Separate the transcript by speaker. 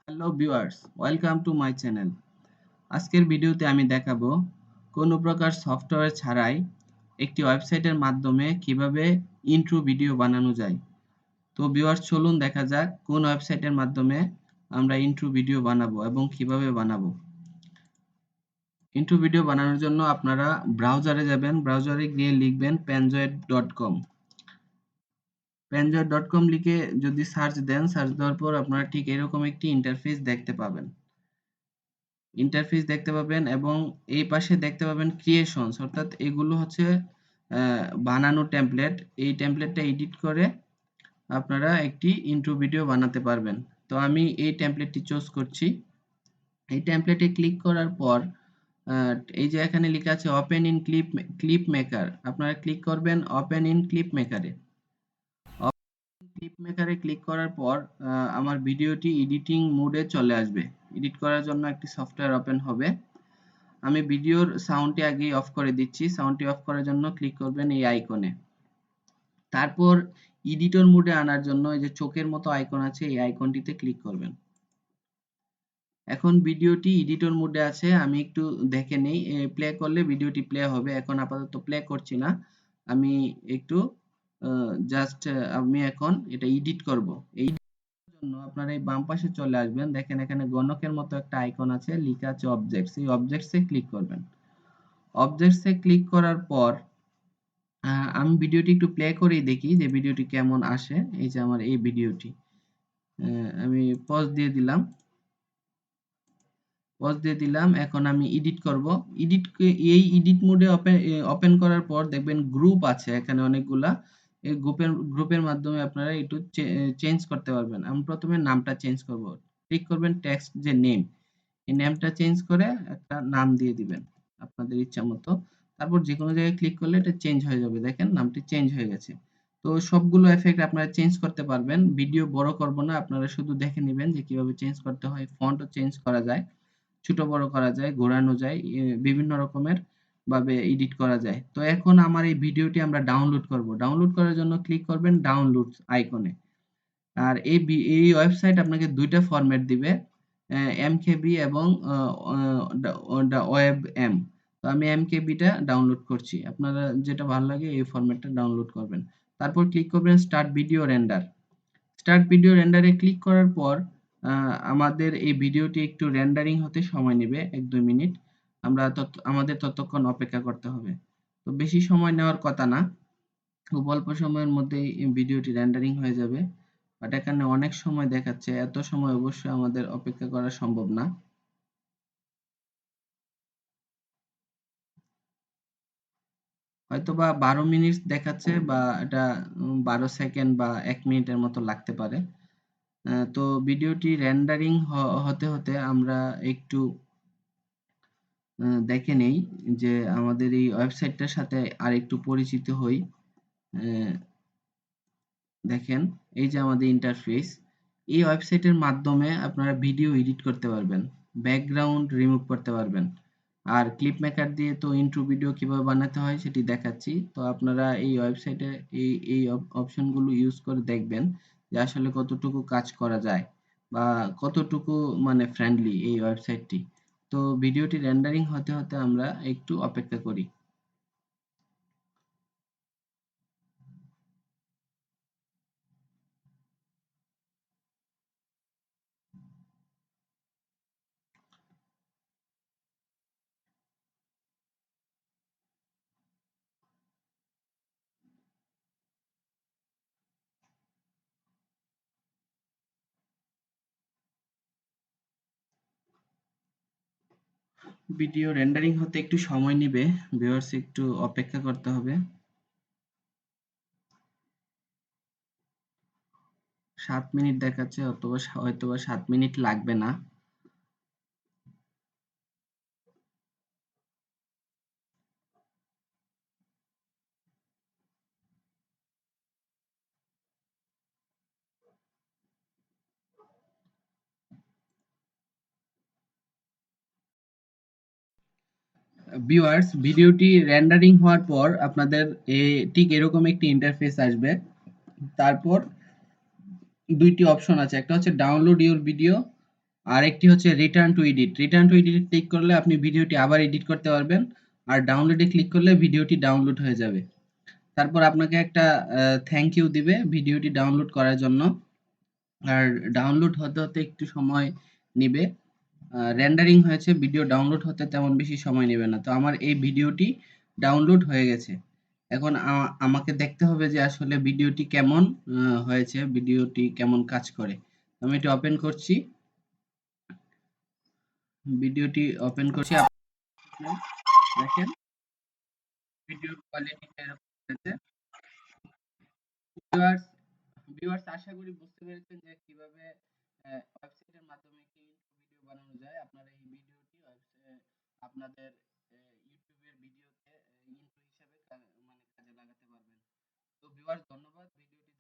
Speaker 1: Hello viewers, welcome to my channel. আজকের ভিডিওতে আমি দেখাবো কোনো প্রকার সফটওয়্যার ছাড়াই একটি ওয়েবসাইটের মাধ্যমে কিভাবে ইন্ট্রো ভিডিও বানানো যায়। তো ভিউয়ার্স, চলুন দেখা যাক কোন ওয়েবসাইটের মাধ্যমে আমরা ইন্ট্রো ভিডিও বানাবো এবং কিভাবে বানাবো। ইন্ট্রো ভিডিও বানানোর জন্য আপনারা ব্রাউজারে যাবেন, ব্রাউজারে গিয়ে লিখবেন panzoid.com। panzoid.com লিখে যদি সার্চ দেন, সার্চ দেওয়ার পর আপনারা ঠিক এরকম একটি ইন্টারফেস দেখতে পাবেন এবং এই পাশে দেখতে পাবেন ক্রিয়েশনস, অর্থাৎ এগুলো হচ্ছে বানানো টেমপ্লেট। এই টেমপ্লেটটা এডিট করে আপনারা একটি ইন্ট্রো ভিডিও বানাতে পারবেন। তো আমি এই টেমপ্লেটটি চুজ করছি। এই টেমপ্লেটে ক্লিক করার পর এই যে এখানে লেখা আছে ওপেন ইন ক্লিপ মেকার, আপনারা ক্লিক করবেন ওপেন ইন ক্লিপ মেকারে। ক্লিপ মেকারে ক্লিক করার পর আমার ভিডিওটি এডিটিং মোডে চলে আসবে। এডিট করার জন্য একটি সফটওয়্যার ওপেন হবে। আমি ভিডিওর সাউন্ডটি আগেই অফ করে দিচ্ছি। সাউন্ডটি অফ করার জন্য ক্লিক করবেন এই আইকনে। তারপর এডিটর মোডে আনার জন্য এই যে চোখের মতো আইকন আছে, এই আইকনটিতে ক্লিক করবেন। এখন ভিডিওটি এডিটর মোডে আছে, আমি একটু দেখে নেই। প্লে করলে ভিডিওটি প্লে হবে। এখন আপাতত প্লে করছি না, আমি একটু জাস্ট আমি এখন এটা এডিট করব। এই জন্য আপনারা এই বাম পাশে চলে আসবেন, দেখেন এখানে গণকের মতো একটা আইকন আছে, লেখা আছে অবজেক্টস। এই অবজেক্টসে ক্লিক করবেন। অবজেক্টসে ক্লিক করার পর আমি ভিডিওটি একটু প্লে করেই দেখি যে ভিডিওটি কেমন আসে। এই যে আমার এই ভিডিওটি, আমি পজ দিয়ে দিলাম। এখন আমি এডিট করব। এই এডিট মোডে ওপেন করার পর দেখবেন গ্রুপ আছে এখানে অনেকগুলা। এই গ্রুপের মাধ্যমে আপনারা একটু চেঞ্জ করতে পারবেন। আমি প্রথমে নামটা চেঞ্জ করব। ক্লিক করবেন টেক্সট যে নেম, এই নেমটা চেঞ্জ করে একটা নাম দিয়ে দিবেন আপনাদের ইচ্ছা মতো। তারপর যে কোনো জায়গায় ক্লিক করলে এটা চেঞ্জ হয়ে যাবে। দেখেন নামটি চেঞ্জ হয়ে গেছে। তো সবগুলো এফেক্ট আপনারা চেঞ্জ করতে পারবেন। ভিডিও বড় করব না, আপনারা শুধু দেখে নেবেন যে কিভাবে চেঞ্জ করতে হয়। ফন্টও চেঞ্জ করা যায়, ছোট বড় করা যায়, ঘোরানো যায়, বিভিন্ন রকমের ভাবে এডিট করা যায়। তো এখন আমার এই ভিডিওটি আমরা ডাউনলোড করব। ডাউনলোড করার জন্য ক্লিক করবেন ডাউনলোডস আইকনে। আর এই ওয়েবসাইট আপনাকে দুইটা ফরম্যাট দিবে, এমকেবি এবং ওয়েব এম। তো আমি এমকেবিটা ডাউনলোড করছি, আপনারা যেটা ভালো লাগে এই ফরম্যাটটা ডাউনলোড করবেন। তারপর ক্লিক করবেন start video render. Start video রেন্ডারে ক্লিক করার পর আমাদের এই ভিডিওটি একটু রেন্ডারিং হতে সময় নেবে 1-2 মিনিট। আমাদের ততক্ষণ অপেক্ষা করতে হবে। তো বেশি সময় নেওয়ার কথা না, খুব অল্প সময়ের মধ্যেই এই ভিডিওটি রেন্ডারিং হয়ে যাবে। বাট এখানে অনেক সময় দেখাচ্ছে, এত সময় অবশ্যই আমাদের অপেক্ষা করা সম্ভব না। হয়তোবা 12 মিনিট দেখাচ্ছে, বা এটা 12 সেকেন্ড বা 1 মিনিটের মতো লাগতে পারে। তো ভিডিওটি রেন্ডারিং হতে হতে আমরা একটু দেখে নেই যে আমাদের এই ওয়েবসাইটটার সাথে আরেকটু পরিচিত হই। আহ, দেখেন এই যে আমাদের ইন্টারফেস। এই ওয়েবসাইটের মাধ্যমে আপনারা ভিডিও এডিট করতে পারবেন, ব্যাকগ্রাউন্ড রিমুভ করতে পারবেন। আর ক্লিপ মেকার দিয়ে তো ইন্ট্রো ভিডিও কিভাবে বানাতে হয় সেটি দেখাচ্ছি। তো আপনারা এই ওয়েবসাইটে এই অপশনগুলো ইউজ করে দেখবেন যে আসলে কতটুকু কাজ করা যায় বা কতটুকু মানে ফ্রেন্ডলি এই ওয়েবসাইটটি। তো ভিডিওটি রেন্ডারিং হতে হতে আমরা একটু অপেক্ষা করি। ভিডিও রেন্ডারিং হতে একটু সময় নিবে, ভিউয়ার্স একটু অপেক্ষা করতে হবে। 7 মিনিট দেখাচ্ছে, অথবা হয়তোবা 7 মিনিট লাগবে না। ভিউয়ার্স, ভিডিওটি রেন্ডারিং হওয়ার পর আপনাদের ঠিক এরকম একটি ইন্টারফেস আসবে। তারপর দুইটি অপশন আছে, একটা হচ্ছে ডাউনলোড ইউর ভিডিও আর একটি হচ্ছে return to edit. Return to edit click করলে আপনি ভিডিওটি আবার এডিট করতে পারবেন। আর ডাউনলোডে ক্লিক করলে ভিডিওটি ডাউনলোড হয়ে যাবে। তারপর আপনাকে একটা থ্যাংক ইউ দিবে ভিডিওটি ডাউনলোড করার জন্য। আর ডাউনলোড হতে হতে একটু সময় নিবে। রেন্ডারিং হয়েছে, ভিডিও ডাউনলোড হতে তেমন বেশি সময় নেবে না। তো আমার এই ভিডিওটি ডাউনলোড হয়ে গেছে। এখন আমাকে দেখতে হবে যে আসলে ভিডিওটি কেমন হয়েছে, ভিডিওটি কেমন কাজ করে। আমি এটি ওপেন করছি, ভিডিওটি ওপেন করছি। আপনি দেখেন ভিডিওর কোয়ালিটি এরকম হয়েছে। ভিউয়ার্স ভিউয়ার্স আশা করি বুঝতে পেরেছেন যে কিভাবে ওয়েবসাইটের মাধ্যমে একটি ইন্ট্রো ভিডিও বানানো যায়। আপনারা এই ভিডিওটি আপনাদের ইউটিউবের ভিডিওতে ইন্ট্রো হিসেবে মানে কাজে লাগাতে পারবেন। তো ভিউয়ার্স ধন্যবাদ ভিডিওটি